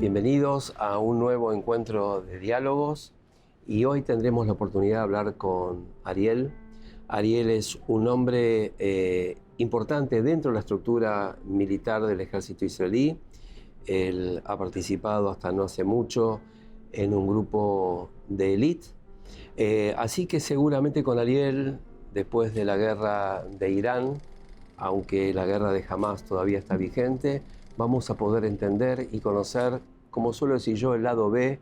Bienvenidos a un nuevo encuentro de diálogos y hoy tendremos la oportunidad de hablar con Ariel. Ariel es un hombre importante dentro de la estructura militar del ejército israelí. Él ha participado hasta no hace mucho en un grupo de élite. Así que seguramente con Ariel, después de la guerra de Irán, aunque la guerra de Hamás todavía está vigente, vamos a poder entender y conocer, como suelo decir yo, el lado B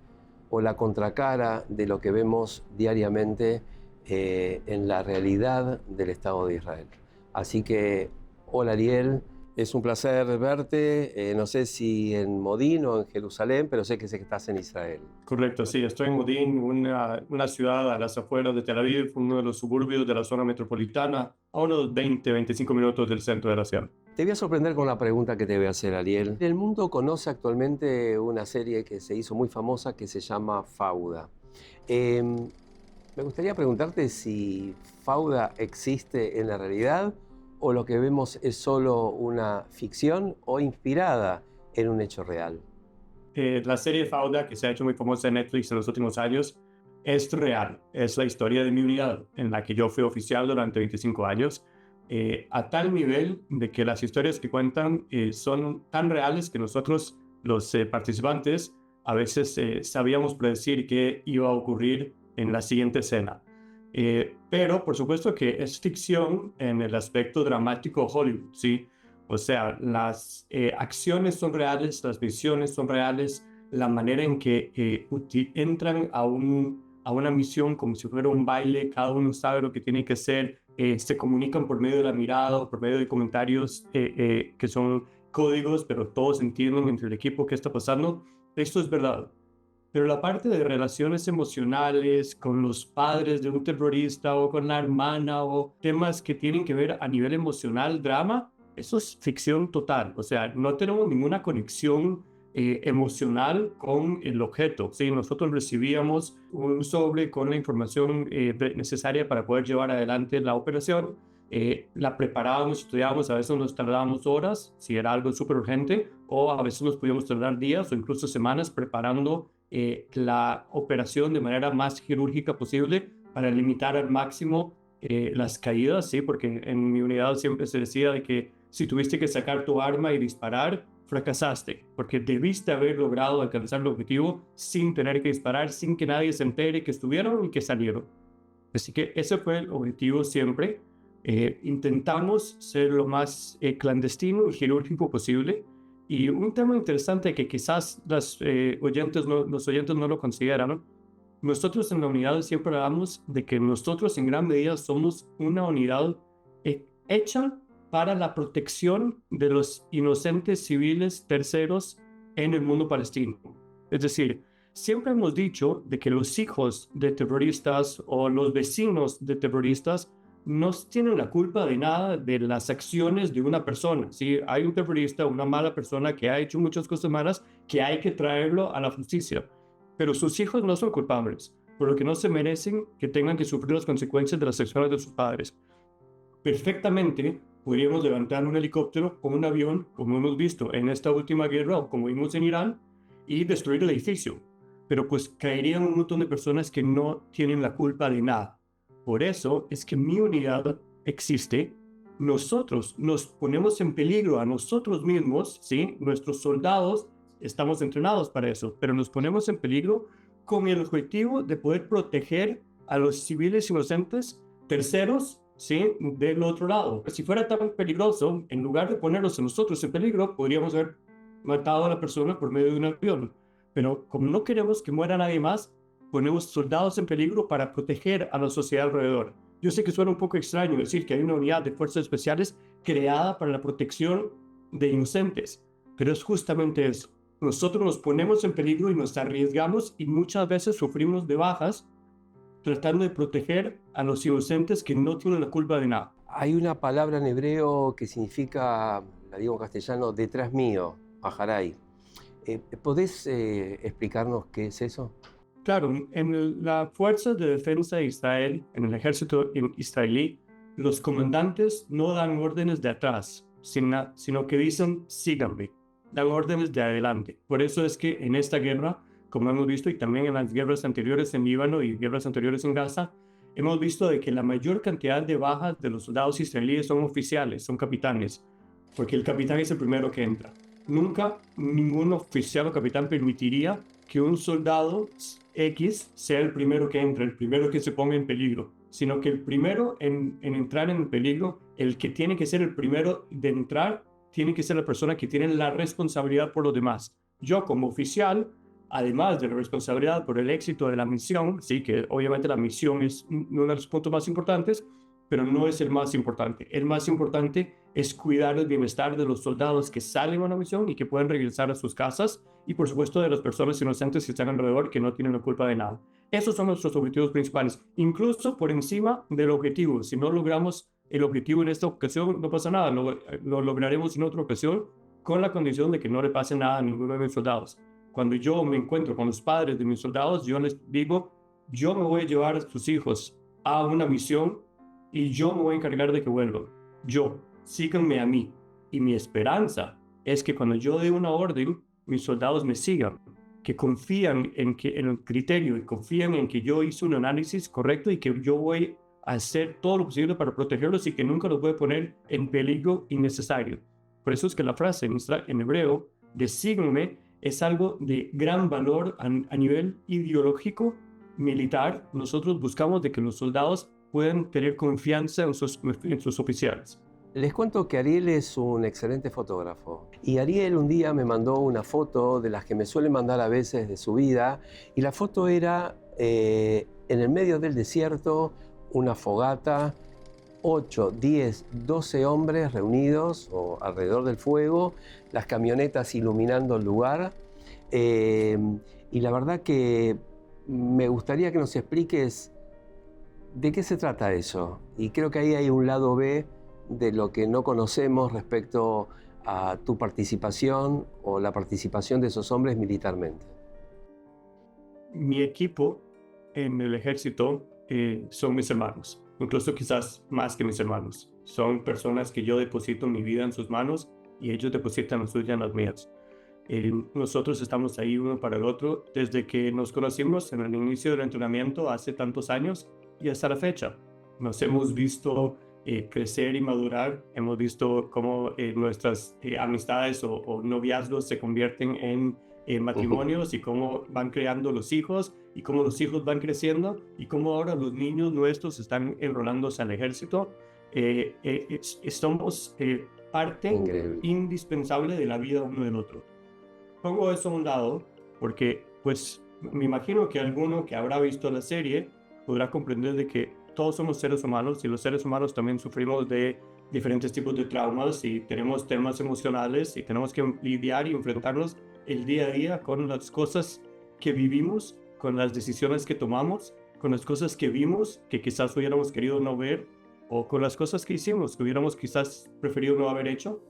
o la contracara de lo que vemos diariamente en la realidad del Estado de Israel. Así que, hola Ariel, es un placer verte, no sé si en Modín o en Jerusalén, pero sé que estás en Israel. Correcto, sí, estoy en Modín, una ciudad a las afueras de Tel Aviv, uno de los suburbios de la zona metropolitana, a unos 20-25 minutos del centro de la ciudad. Te voy a sorprender con la pregunta que te voy a hacer, Ariel. El mundo conoce actualmente una serie que se hizo muy famosa que se llama Fauda. Me gustaría preguntarte si Fauda existe en la realidad o lo que vemos es solo una ficción o inspirada en un hecho real. La serie Fauda, que se ha hecho muy famosa en Netflix en los últimos años, es real. Es la historia de mi unidad, en la que yo fui oficial durante 25 años, a tal nivel de que las historias que cuentan son tan reales que nosotros, los participantes, a veces sabíamos predecir qué iba a ocurrir en la siguiente escena. Pero, por supuesto que es ficción en el aspecto dramático Hollywood, ¿sí? O sea, las acciones son reales, las visiones son reales, la manera en que entran a una misión como si fuera un baile, cada uno sabe lo que tiene que hacer, se comunican por medio de la mirada o por medio de comentarios que son códigos, pero todos entienden entre el equipo qué está pasando. Esto es verdad. Pero la parte de relaciones emocionales con los padres de un terrorista o con la hermana o temas que tienen que ver a nivel emocional, drama, eso es ficción total. O sea, no tenemos ninguna conexión emocional con el objeto. Sí, nosotros recibíamos un sobre con la información necesaria para poder llevar adelante la operación. La preparábamos, estudiábamos, a veces nos tardábamos horas, si era algo súper urgente, o a veces nos podíamos tardar días o incluso semanas preparando la operación de manera más quirúrgica posible para limitar al máximo las caídas, ¿sí? Porque en mi unidad siempre se decía de que si tuviste que sacar tu arma y disparar, fracasaste, porque debiste haber logrado alcanzar el objetivo sin tener que disparar, sin que nadie se entere que estuvieron y que salieron. Así que ese fue el objetivo siempre. Intentamos ser lo más clandestino y quirúrgico posible. Y un tema interesante que quizás los oyentes no lo consideran, ¿no? Nosotros en la unidad siempre hablamos de que nosotros en gran medida somos una unidad hecha para la protección de los inocentes civiles terceros en el mundo palestino. Es decir, siempre hemos dicho de que los hijos de terroristas o los vecinos de terroristas no tienen la culpa de nada de las acciones de una persona. Si hay un terrorista, una mala persona que ha hecho muchas cosas malas, que hay que traerlo a la justicia. Pero sus hijos no son culpables, por lo que no se merecen que tengan que sufrir las consecuencias de las acciones de sus padres. Perfectamente podríamos levantar un helicóptero o un avión, como hemos visto en esta última guerra o como vimos en Irán, y destruir el edificio. Pero pues caerían un montón de personas que no tienen la culpa de nada. Por eso es que mi unidad existe. Nosotros nos ponemos en peligro a nosotros mismos, ¿sí? Nuestros soldados estamos entrenados para eso, pero nos ponemos en peligro con el objetivo de poder proteger a los civiles inocentes terceros, ¿sí? Del otro lado. Si fuera tan peligroso, en lugar de ponernos a nosotros en peligro, podríamos haber matado a la persona por medio de un avión. Pero como no queremos que muera nadie más, ponemos soldados en peligro para proteger a la sociedad alrededor. Yo sé que suena un poco extraño decir que hay una unidad de fuerzas especiales creada para la protección de inocentes, pero es justamente eso. Nosotros nos ponemos en peligro y nos arriesgamos y muchas veces sufrimos de bajas tratando de proteger a los inocentes que no tienen la culpa de nada. Hay una palabra en hebreo que significa, la digo en castellano, detrás mío, aharay. ¿Podés explicarnos qué es eso? Claro, en la Fuerza de Defensa de Israel, en el ejército israelí, los comandantes no dan órdenes de atrás, sino que dicen síganme. dan órdenes de adelante. Por eso es que en esta guerra, como hemos visto, y también en las guerras anteriores en Líbano y guerras anteriores en Gaza, hemos visto de que la mayor cantidad de bajas de los soldados israelíes son oficiales, son capitanes, porque el capitán es el primero que entra. Nunca ningún oficial o capitán permitiría que un soldado X sea el primero que entre, el primero que se ponga en peligro, sino que el primero en entrar en peligro, el que tiene que ser el primero de entrar, tiene que ser la persona que tiene la responsabilidad por los demás. Yo como oficial, además de la responsabilidad por el éxito de la misión, sí que obviamente la misión es uno de los puntos más importantes, pero no es el más importante. El más importante es cuidar el bienestar de los soldados que salen a una misión y que pueden regresar a sus casas, y por supuesto de las personas inocentes que están alrededor que no tienen la culpa de nada. Esos son nuestros objetivos principales, incluso por encima del objetivo. Si no logramos el objetivo en esta ocasión, no pasa nada, lo lograremos en otra ocasión, con la condición de que no le pase nada a ninguno de mis soldados. Cuando yo me encuentro con los padres de mis soldados, yo les digo, yo me voy a llevar a sus hijos a una misión y yo me voy a encargar de que vuelvan. Yo, síganme a mí. Y mi esperanza es que cuando yo dé una orden, mis soldados me sigan, que confían en el criterio y confían en que yo hice un análisis correcto y que yo voy a hacer todo lo posible para protegerlos y que nunca los voy a poner en peligro innecesario. Por eso es que la frase en hebreo de síganme es algo de gran valor a nivel ideológico, militar. Nosotros buscamos de que los soldados puedan tener confianza en sus oficiales. Les cuento que Ariel es un excelente fotógrafo. Y Ariel un día me mandó una foto de las que me suele mandar a veces de su vida. Y la foto era en el medio del desierto, una fogata, 8, 10, 12 hombres reunidos o alrededor del fuego, las camionetas iluminando el lugar. Y la verdad que me gustaría que nos expliques de qué se trata eso. Y creo que ahí hay un lado B de lo que no conocemos respecto a tu participación o la participación de esos hombres militarmente. Mi equipo en el ejército son mis hermanos, incluso quizás más que mis hermanos. Son personas que yo deposito mi vida en sus manos y ellos depositan la suya en las mías. Nosotros estamos ahí uno para el otro desde que nos conocimos en el inicio del entrenamiento hace tantos años y hasta la fecha. Nos hemos visto crecer y madurar, hemos visto cómo nuestras amistades o noviazgos se convierten en matrimonios y cómo van creando los hijos y cómo los hijos van creciendo y cómo ahora los niños nuestros están enrolándose al ejército. Somos parte Increíble. indispensable de la vida uno del otro. Pongo eso a un lado porque pues me imagino que alguno que habrá visto la serie podrá comprender de que todos somos seres humanos y los seres humanos también sufrimos de diferentes tipos de traumas y tenemos temas emocionales y tenemos que lidiar y enfrentarnos el día a día con las cosas que vivimos, con las decisiones que tomamos, con las cosas que vimos que quizás hubiéramos querido no ver o con las cosas que hicimos que hubiéramos quizás preferido no haber hecho.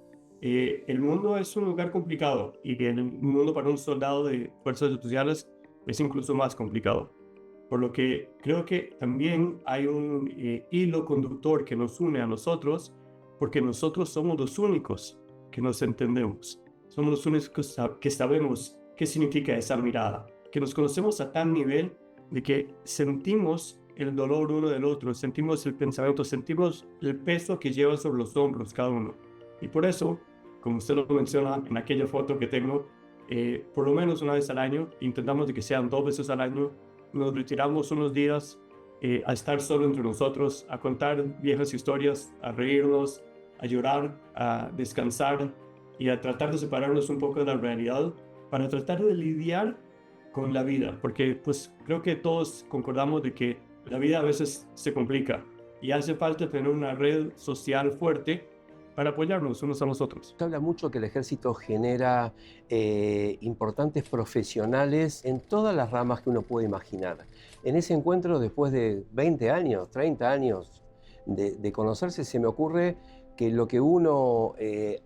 El mundo es un lugar complicado y el mundo para un soldado de fuerzas especiales es incluso más complicado. Por lo que creo que también hay un hilo conductor que nos une a nosotros, porque nosotros somos los únicos que nos entendemos. Somos los únicos que sabemos qué significa esa mirada, que nos conocemos a tal nivel de que sentimos el dolor uno del otro, sentimos el pensamiento, sentimos el peso que lleva sobre los hombros cada uno. Y por eso, como usted lo menciona en aquella foto que tengo, por lo menos una vez al año, intentamos de que sean 2 veces al año, nos retiramos unos días a estar solo entre nosotros, a contar viejas historias, a reírnos, a llorar, a descansar y a tratar de separarnos un poco de la realidad para tratar de lidiar con la vida, porque pues creo que todos concordamos de que la vida a veces se complica y hace falta tener una red social fuerte para apoyarnos unos a los otros. Se habla mucho que el ejército genera importantes profesionales en todas las ramas que uno puede imaginar. En ese encuentro, después de 20 años, 30 años de conocerse, se me ocurre que lo que uno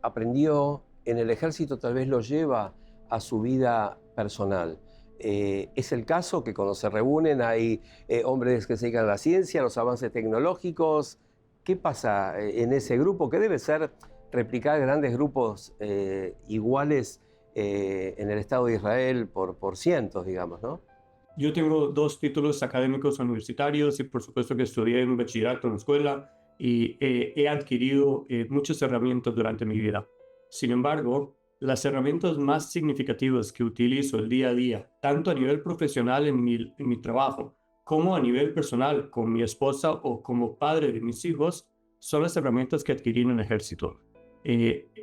aprendió en el ejército tal vez lo lleva a su vida personal. Es el caso que cuando se reúnen hay hombres que se dedican a la ciencia, a los avances tecnológicos. ¿Qué pasa en ese grupo? Que debe ser replicar grandes grupos iguales en el Estado de Israel por cientos, digamos, ¿no? Yo tengo 2 títulos académicos universitarios y por supuesto que estudié en un bachillerato en la escuela y he adquirido muchas herramientas durante mi vida. Sin embargo, las herramientas más significativas que utilizo el día a día, tanto a nivel profesional en mi trabajo, como a nivel personal con mi esposa o como padre de mis hijos, son las herramientas que adquirí en el ejército.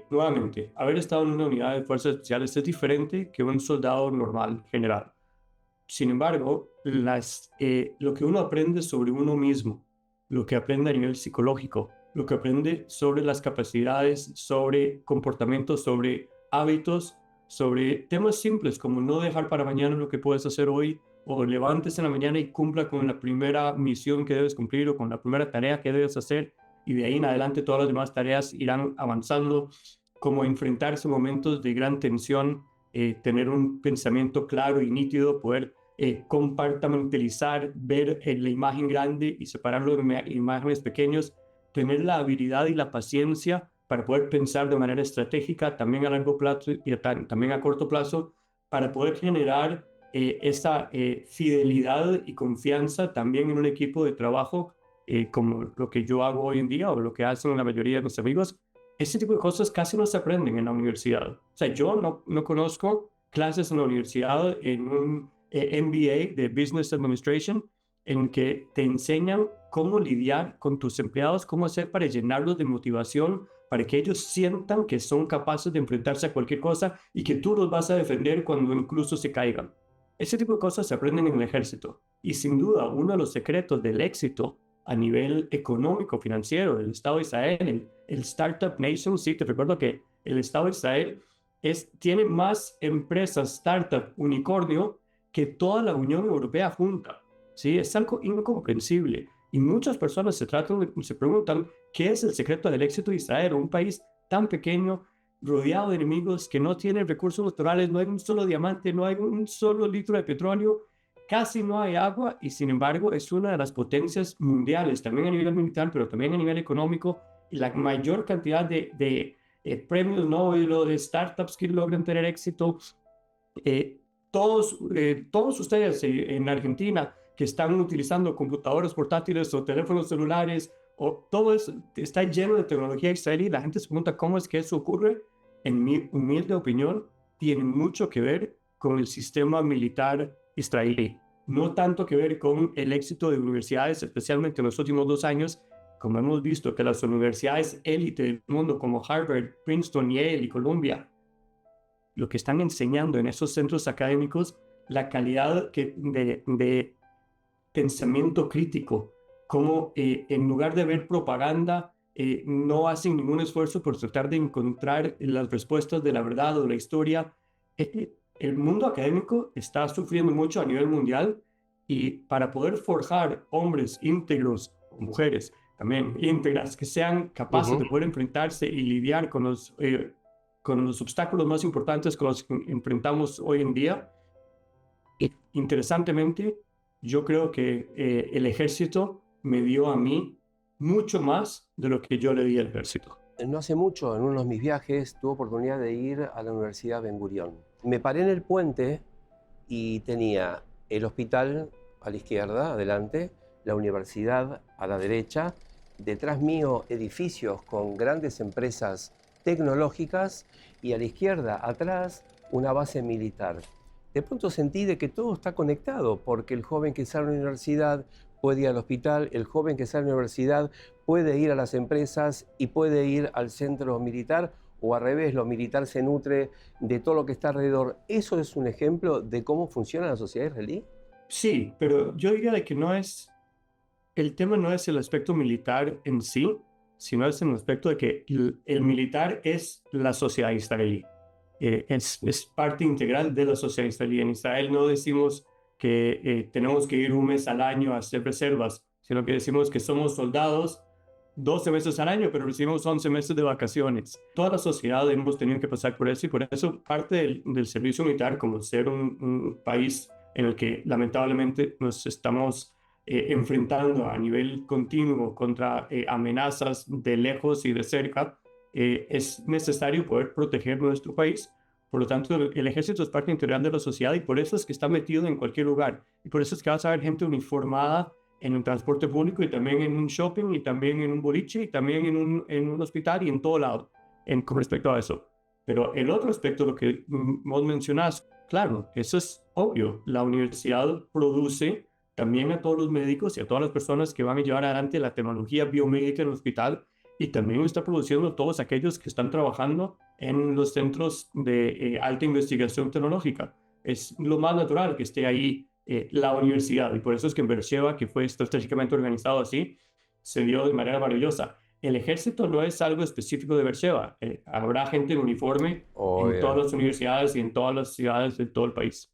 Nuevamente, haber estado en una unidad de fuerzas especiales es diferente que un soldado normal general. Sin embargo, lo que uno aprende sobre uno mismo, lo que aprende a nivel psicológico, lo que aprende sobre las capacidades, sobre comportamientos, sobre hábitos, sobre temas simples como no dejar para mañana lo que puedes hacer hoy, o levantes en la mañana y cumpla con la primera misión que debes cumplir o con la primera tarea que debes hacer, y de ahí en adelante todas las demás tareas irán avanzando, como enfrentarse a momentos de gran tensión, tener un pensamiento claro y nítido, poder compartimentalizar, ver la imagen grande y separarlo de imágenes pequeñas, tener la habilidad y la paciencia para poder pensar de manera estratégica, también a largo plazo y también a corto plazo, para poder generar esa fidelidad y confianza también en un equipo de trabajo, como lo que yo hago hoy en día o lo que hacen la mayoría de mis amigos. Ese tipo de cosas casi no se aprenden en la universidad. O sea, yo no conozco clases en la universidad en un MBA de Business Administration en que te enseñan cómo lidiar con tus empleados, cómo hacer para llenarlos de motivación, para que ellos sientan que son capaces de enfrentarse a cualquier cosa y que tú los vas a defender cuando incluso se caigan. Ese tipo de cosas se aprenden en el ejército. Y sin duda, uno de los secretos del éxito a nivel económico, financiero, del Estado de Israel, el Startup Nation, sí, te recuerdo que el Estado de Israel tiene más empresas startup unicornio que toda la Unión Europea junta. ¿Sí? Es algo incomprensible. Y muchas personas se preguntan qué es el secreto del éxito de Israel, un país tan pequeño, rodeado de enemigos, que no tiene recursos naturales, no hay un solo diamante, no hay un solo litro de petróleo, casi no hay agua, y sin embargo es una de las potencias mundiales, también a nivel militar, pero también a nivel económico, y la mayor cantidad de premios Nobel o de startups que logran tener éxito. Todos ustedes en Argentina que están utilizando computadores portátiles o teléfonos celulares, o todo eso está lleno de tecnología israelí. La gente se pregunta cómo es que eso ocurre. En mi humilde opinión, tiene mucho que ver con el sistema militar israelí. No tanto que ver con el éxito de universidades, especialmente en los últimos 2 años, como hemos visto que las universidades élite del mundo como Harvard, Princeton, Yale y Columbia, lo que están enseñando en esos centros académicos, la calidad de pensamiento crítico, como en lugar de ver propaganda, no hacen ningún esfuerzo por tratar de encontrar las respuestas de la verdad o de la historia. El mundo académico está sufriendo mucho a nivel mundial, y para poder forjar hombres íntegros, o mujeres también íntegras, que sean capaces de poder enfrentarse y lidiar con los obstáculos más importantes con los que enfrentamos hoy en día. Interesantemente, yo creo que el ejército me dio a mí mucho más de lo que yo le di al ejército. No hace mucho, en uno de mis viajes, tuve oportunidad de ir a la Universidad Ben Gurión. Me paré en el puente y tenía el hospital a la izquierda, adelante, la universidad a la derecha, detrás mío edificios con grandes empresas tecnológicas y a la izquierda, atrás, una base militar. De pronto sentí de que todo está conectado, porque el joven que sale a la universidad puede ir al hospital, el joven que sale a la universidad puede ir a las empresas y puede ir al centro militar, o al revés, lo militar se nutre de todo lo que está alrededor. ¿Eso es un ejemplo de cómo funciona la sociedad israelí? Sí, pero yo diría de que el tema no es el aspecto militar en sí, sino es el aspecto de que el militar es la sociedad israelí. Es parte integral de la sociedad israelí. En Israel no decimos que tenemos que ir un mes al año a hacer reservas, sino que decimos que somos soldados 12 meses al año, pero recibimos 11 meses de vacaciones. Toda la sociedad hemos tenido que pasar por eso, y por eso parte del servicio militar, como ser un país en el que lamentablemente nos estamos enfrentando a nivel continuo contra amenazas de lejos y de cerca, es necesario poder proteger nuestro país, Por lo tanto, el ejército es parte integral de la sociedad y por eso es que está metido en cualquier lugar. Y por eso es que vas a ver gente uniformada en un transporte público y también en un shopping y también en un boliche y también en un hospital y en todo lado con respecto a eso. Pero el otro aspecto, lo que vos mencionás, claro, eso es obvio. La universidad produce también a todos los médicos y a todas las personas que van a llevar adelante la tecnología biomédica en el hospital y también está produciendo a todos aquellos que están trabajando en los centros de alta investigación tecnológica. Es lo más natural que esté ahí la universidad y por eso es que en Beersheba, que fue estratégicamente organizado así, se dio de manera maravillosa. El ejército no es algo específico de Beersheba. Habrá gente en uniforme en todas las universidades y en todas las ciudades de todo el país.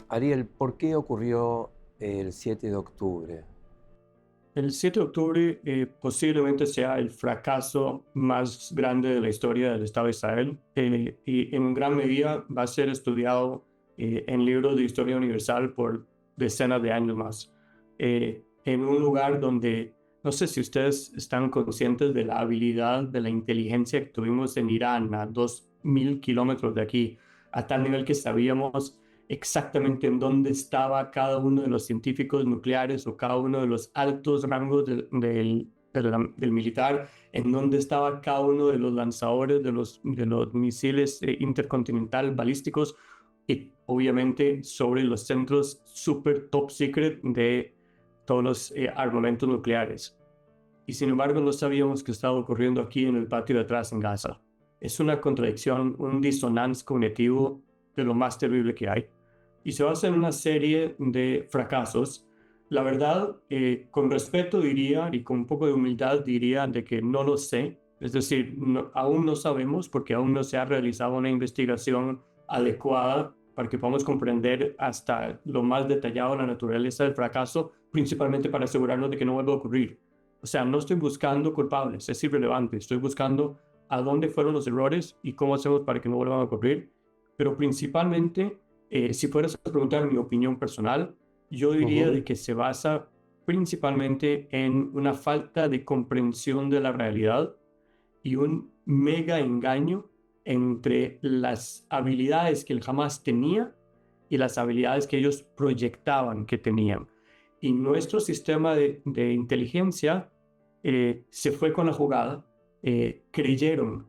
Ariel, ¿por qué ocurrió el 7 de octubre? El 7 de octubre posiblemente sea el fracaso más grande de la historia del Estado de Israel y en gran medida va a ser estudiado en libros de historia universal por decenas de años más. En un lugar donde, no sé si ustedes están conscientes de la habilidad, de la inteligencia que tuvimos en Irán, a 2.000 kilómetros de aquí, a tal nivel que sabíamos exactamente en dónde estaba cada uno de los científicos nucleares o cada uno de los altos rangos del militar, en dónde estaba cada uno de los lanzadores de los misiles intercontinental balísticos y obviamente sobre los centros super top secret de todos los armamentos nucleares. Y sin embargo no sabíamos qué estaba ocurriendo aquí en el patio de atrás en Gaza. Es una contradicción, un disonance cognitivo de lo más terrible que hay. Y se basa en una serie de fracasos. La verdad, con respeto diría, y con un poco de humildad diría, de que no lo sé. Es decir, aún no sabemos porque aún no se ha realizado una investigación adecuada para que podamos comprender hasta lo más detallado la naturaleza del fracaso, principalmente para asegurarnos de que no vuelva a ocurrir. O sea, no estoy buscando culpables, es irrelevante. Estoy buscando a dónde fueron los errores y cómo hacemos para que no vuelvan a ocurrir. Pero principalmente, si fueras a preguntar mi opinión personal, yo diría de que se basa principalmente en una falta de comprensión de la realidad y un mega engaño entre las habilidades que el Hamas tenía y las habilidades que ellos proyectaban que tenían. Y nuestro sistema de inteligencia se fue con la jugada, creyeron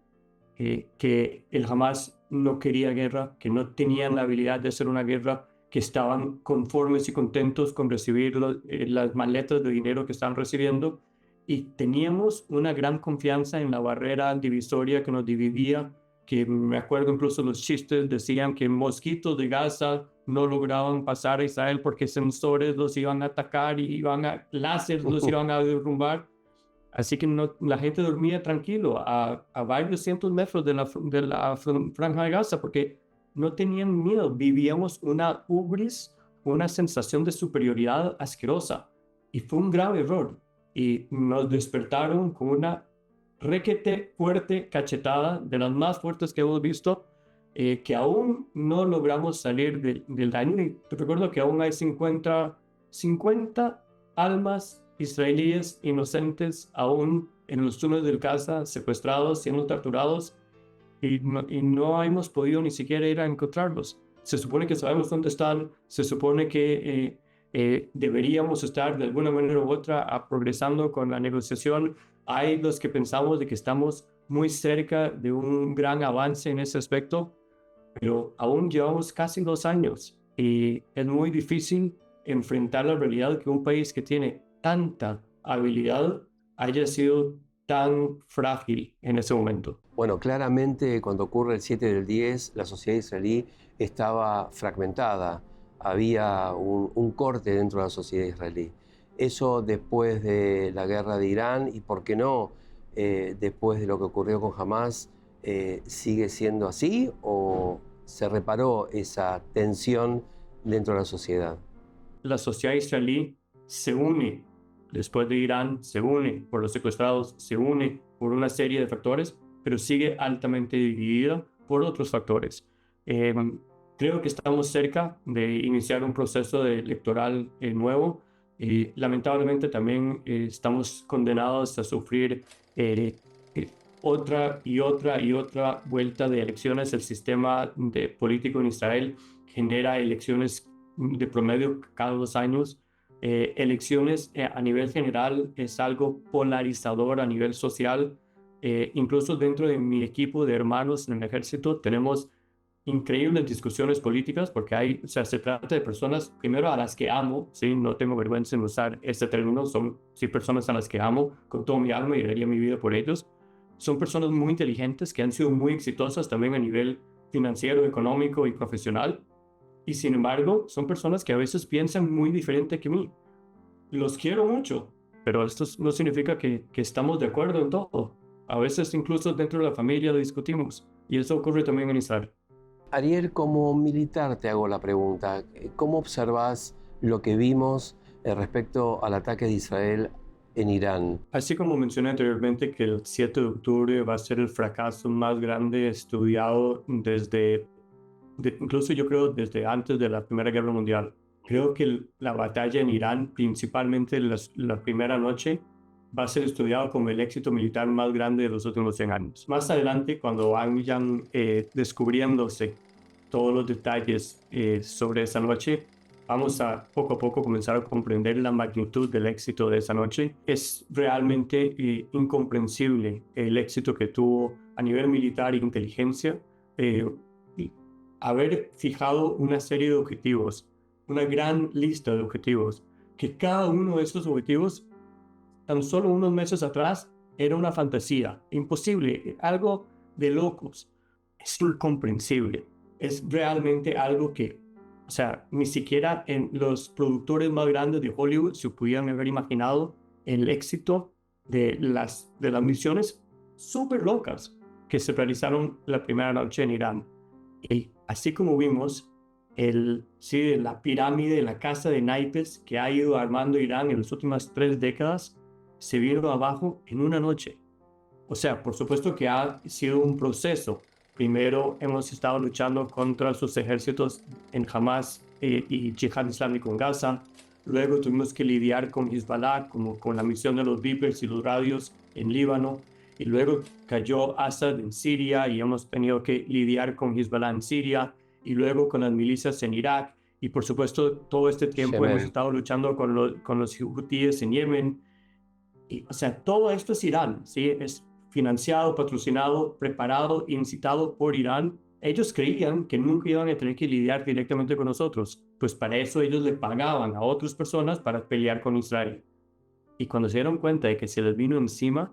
que el Hamas no quería guerra, que no tenían la habilidad de hacer una guerra, que estaban conformes y contentos con recibir las maletas de dinero que estaban recibiendo y teníamos una gran confianza en la barrera divisoria que nos dividía, que me acuerdo incluso los chistes decían que mosquitos de Gaza no lograban pasar a Israel porque sensores los iban a atacar y láseres los iban a derrumbar. Así que la gente dormía tranquilo a varios cientos metros de la franja de Gaza porque no tenían miedo. Vivíamos una ubris, una sensación de superioridad asquerosa. Y fue un grave error. Y nos despertaron con una requete fuerte cachetada, de las más fuertes que hemos visto, que aún no logramos salir del daño. Y te recuerdo que aún hay 50 almas israelíes inocentes aún en los túneles del Gaza, secuestrados, siendo torturados, y no hemos podido ni siquiera ir a encontrarlos. Se supone que sabemos dónde están, se supone que deberíamos estar de alguna manera u otra progresando con la negociación. Hay los que pensamos de que estamos muy cerca de un gran avance en ese aspecto, pero aún llevamos casi 2 años y es muy difícil enfrentar la realidad que un país que tiene tanta habilidad haya sido tan frágil en ese momento. Bueno, claramente cuando ocurre el 7 del 10, la sociedad israelí estaba fragmentada, había un corte dentro de la sociedad israelí. Eso después de la guerra de Irán y, ¿por qué no, después de lo que ocurrió con Hamas, sigue siendo así o se reparó esa tensión dentro de la sociedad? La sociedad israelí se une después de Irán, se une por los secuestrados, se une por una serie de factores, pero sigue altamente dividida por otros factores. Creo que estamos cerca de iniciar un proceso electoral nuevo. Lamentablemente también estamos condenados a sufrir otra y otra y otra vuelta de elecciones. El sistema político en Israel genera elecciones de promedio cada 2 años. Elecciones a nivel general es algo polarizador a nivel social. Incluso dentro de mi equipo de hermanos en el ejército tenemos increíbles discusiones políticas porque o sea, se trata de personas, primero a las que amo, ¿sí? No tengo vergüenza en usar este término, son sí, personas a las que amo con todo mi alma y daría mi vida por ellos. Son personas muy inteligentes que han sido muy exitosas también a nivel financiero, económico y profesional. Y sin embargo, son personas que a veces piensan muy diferente que mí. Los quiero mucho, pero esto no significa que estamos de acuerdo en todo. A veces incluso dentro de la familia lo discutimos. Y eso ocurre también en Israel. Ariel, como militar te hago la pregunta. ¿Cómo observas lo que vimos respecto al ataque de Israel en Irán? Así como mencioné anteriormente que el 7 de octubre va a ser el fracaso más grande estudiado incluso yo creo desde antes de la Primera Guerra Mundial. Creo que la batalla en Irán, principalmente la primera noche, va a ser estudiado como el éxito militar más grande de los últimos 100 años. Más adelante, cuando vayan descubriéndose todos los detalles sobre esa noche, vamos a poco comenzar a comprender la magnitud del éxito de esa noche. Es realmente incomprensible el éxito que tuvo a nivel militar e inteligencia. Haber fijado una serie de objetivos, una gran lista de objetivos, que cada uno de estos objetivos, tan solo unos meses atrás, era una fantasía, imposible, algo de locos. Es incomprensible. Es realmente algo que, o sea, ni siquiera en los productores más grandes de Hollywood se pudieran haber imaginado el éxito de las misiones súper locas que se realizaron la primera noche en Irán. Y así como vimos la pirámide, la casa de naipes que ha ido armando Irán en las últimas 3 décadas, se vino abajo en una noche. O sea, por supuesto que ha sido un proceso. Primero hemos estado luchando contra sus ejércitos en Hamas y Yihad Islámico en Gaza. Luego tuvimos que lidiar con Hezbollah, como con la misión de los beepers y los radios en Líbano. Y luego cayó Assad en Siria y hemos tenido que lidiar con Hezbollah en Siria y luego con las milicias en Irak. Y por supuesto, todo este tiempo Yemen. hemos estado luchando con los hutíes en Yemen. Y, o sea, todo esto es Irán, ¿sí? Es financiado, patrocinado, preparado, incitado por Irán. Ellos creían que nunca iban a tener que lidiar directamente con nosotros. Pues para eso ellos le pagaban a otras personas para pelear con Israel. Y cuando se dieron cuenta de que se les vino encima,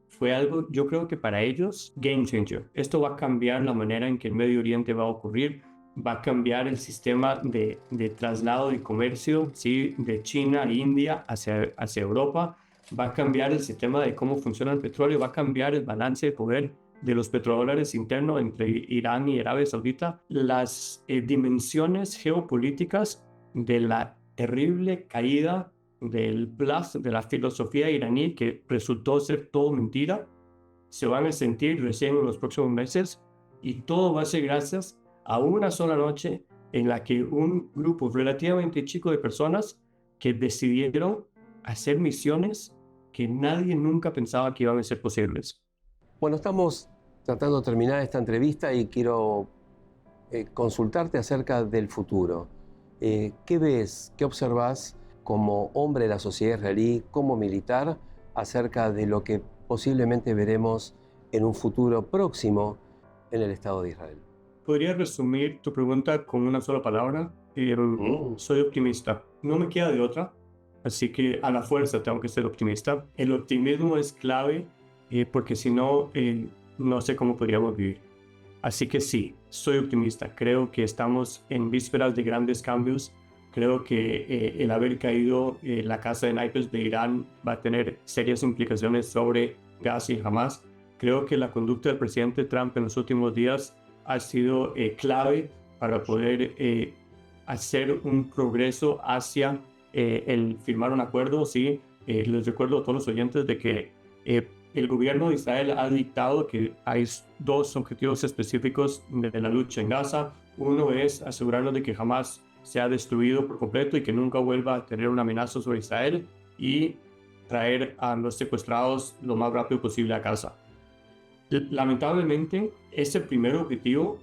fue algo, yo creo que para ellos, game changer. Esto va a cambiar la manera en que el Medio Oriente va a ocurrir, va a cambiar el sistema de traslado de comercio, ¿sí? De China e India hacia Europa, va a cambiar el sistema de cómo funciona el petróleo, va a cambiar el balance de poder de los petrodólares internos entre Irán y Arabia Saudita, las dimensiones geopolíticas de la terrible caída del bluff de la filosofía iraní que resultó ser todo mentira, se van a sentir recién en los próximos meses y todo va a ser gracias a una sola noche en la que un grupo relativamente chico de personas que decidieron hacer misiones que nadie nunca pensaba que iban a ser posibles. Bueno, estamos tratando de terminar esta entrevista y quiero consultarte acerca del futuro. ¿Qué ves, qué observas como hombre de la sociedad israelí, como militar, acerca de lo que posiblemente veremos en un futuro próximo en el Estado de Israel? Podría resumir tu pregunta con una sola palabra. Soy optimista. No me queda de otra. Así que a la fuerza tengo que ser optimista. El optimismo es clave porque si no, no sé cómo podríamos vivir. Así que sí, soy optimista. Creo que estamos en vísperas de grandes cambios. Creo que el haber caído la casa de naipes de Irán va a tener serias implicaciones sobre Gaza y Hamas. Creo que la conducta del presidente Trump en los últimos días ha sido clave para poder hacer un progreso hacia el firmar un acuerdo. Sí, les recuerdo a todos los oyentes de que el gobierno de Israel ha dictado que hay 2 objetivos específicos de la lucha en Gaza. Uno es asegurarnos de que Hamas sea destruido por completo y que nunca vuelva a tener una amenaza sobre Israel, y traer a los secuestrados lo más rápido posible a casa. Lamentablemente, ese primer objetivo,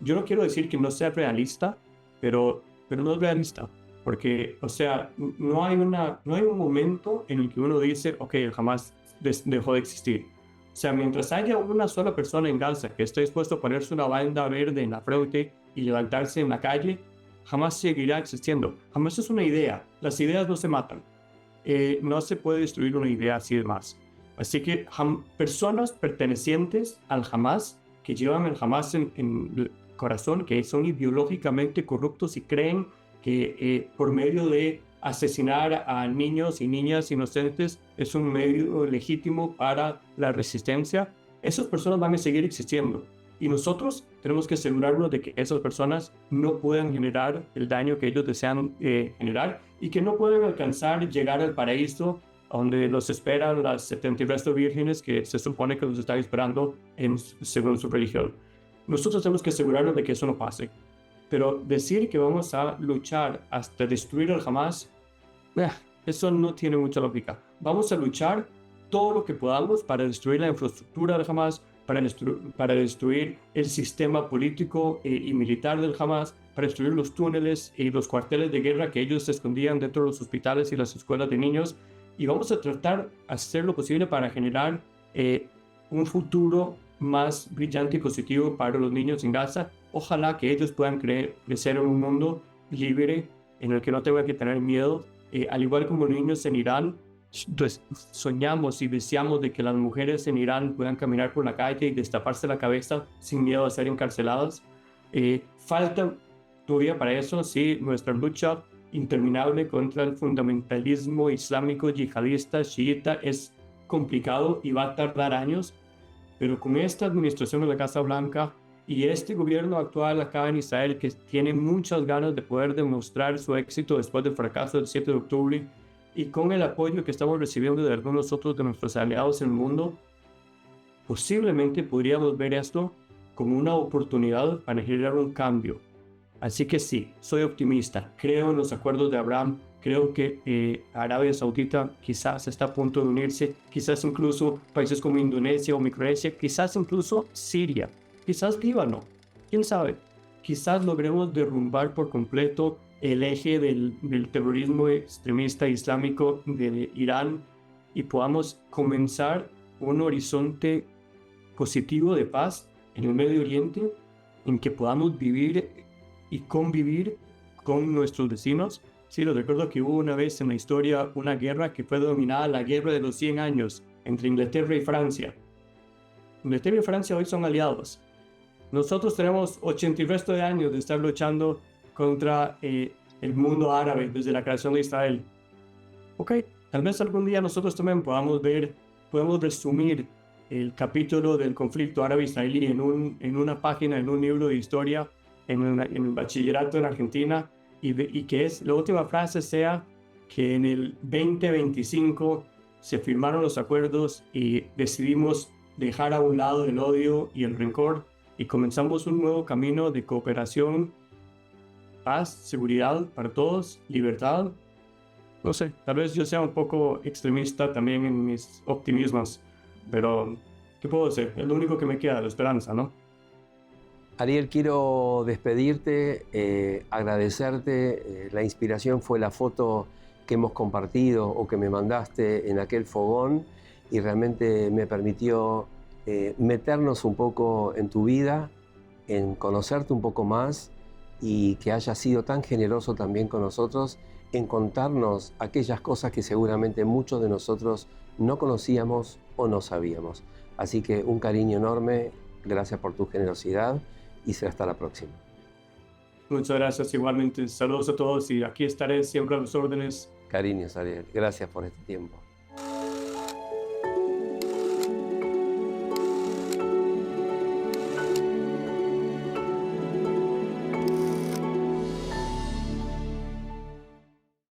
yo no quiero decir que no sea realista, pero no es realista, porque, o sea, no hay un momento en el que uno dice, ok, jamás dejó de existir. O sea, mientras haya una sola persona en Gaza que esté dispuesto a ponerse una banda verde en la frente y levantarse en la calle, jamás seguirá existiendo. Jamás es una idea. Las ideas no se matan. No se puede destruir una idea así de más. Así que personas pertenecientes al Hamas, que llevan el Hamas en el corazón, que son ideológicamente corruptos y creen que por medio de asesinar a niños y niñas inocentes es un medio legítimo para la resistencia, esas personas van a seguir existiendo. Y nosotros tenemos que asegurarnos de que esas personas no puedan generar el daño que ellos desean generar, y que no puedan alcanzar llegar al paraíso donde los esperan las 70 y resto vírgenes que se supone que los están esperando según su religión. Nosotros tenemos que asegurarnos de que eso no pase. Pero decir que vamos a luchar hasta destruir al Hamas, eso no tiene mucha lógica. Vamos a luchar todo lo que podamos para destruir la infraestructura del Hamas, para destruir el sistema político y militar del Hamas, para destruir los túneles y los cuarteles de guerra que ellos se escondían dentro de los hospitales y las escuelas de niños. Y vamos a tratar de hacer lo posible para generar un futuro más brillante y positivo para los niños en Gaza. Ojalá que ellos puedan crecer en un mundo libre en el que no tengan que tener miedo. Al igual como los niños en Irán, pues, soñamos y deseamos de que las mujeres en Irán puedan caminar por la calle y destaparse la cabeza sin miedo a ser encarceladas. Falta todavía para eso, sí, nuestra lucha interminable contra el fundamentalismo islámico yihadista chiita es complicado y va a tardar años, pero con esta administración de la Casa Blanca y este gobierno actual acá en Israel, que tiene muchas ganas de poder demostrar su éxito después del fracaso del 7 de octubre, y con el apoyo que estamos recibiendo de algunos otros de nuestros aliados en el mundo, posiblemente podríamos ver esto como una oportunidad para generar un cambio. Así que sí, soy optimista, creo en los acuerdos de Abraham, creo que Arabia Saudita quizás está a punto de unirse, quizás incluso países como Indonesia o Micronesia, quizás incluso Siria, quizás Líbano, quién sabe. Quizás logremos derrumbar por completo el eje del terrorismo extremista islámico de Irán y podamos comenzar un horizonte positivo de paz en el Medio Oriente, en que podamos vivir y convivir con nuestros vecinos. Sí, lo recuerdo que hubo una vez en la historia una guerra que fue denominada la Guerra de los 100 años entre Inglaterra y Francia. Inglaterra y Francia hoy son aliados. Nosotros tenemos 80 y resto de años de estar luchando contra el mundo árabe desde la creación de Israel. Ok, tal vez algún día nosotros también podamos resumir el capítulo del conflicto árabe-israelí en una página, en un libro de historia, en el bachillerato en Argentina, y que la última frase sea que en el 2025 se firmaron los acuerdos y decidimos dejar a un lado el odio y el rencor y comenzamos un nuevo camino de cooperación, paz, seguridad para todos, libertad. No sé, tal vez yo sea un poco extremista también en mis optimismos, pero ¿qué puedo hacer? Es lo único que me queda, la esperanza, ¿no? Ariel, quiero despedirte, agradecerte. La inspiración fue la foto que hemos compartido o que me mandaste en aquel fogón, y realmente me permitió meternos un poco en tu vida, en conocerte un poco más, y que hayas sido tan generoso también con nosotros en contarnos aquellas cosas que seguramente muchos de nosotros no conocíamos o no sabíamos. Así que un cariño enorme, gracias por tu generosidad y será hasta la próxima. Muchas gracias igualmente. Saludos a todos y aquí estaré siempre a las órdenes. Cariños, Ariel. Gracias por este tiempo.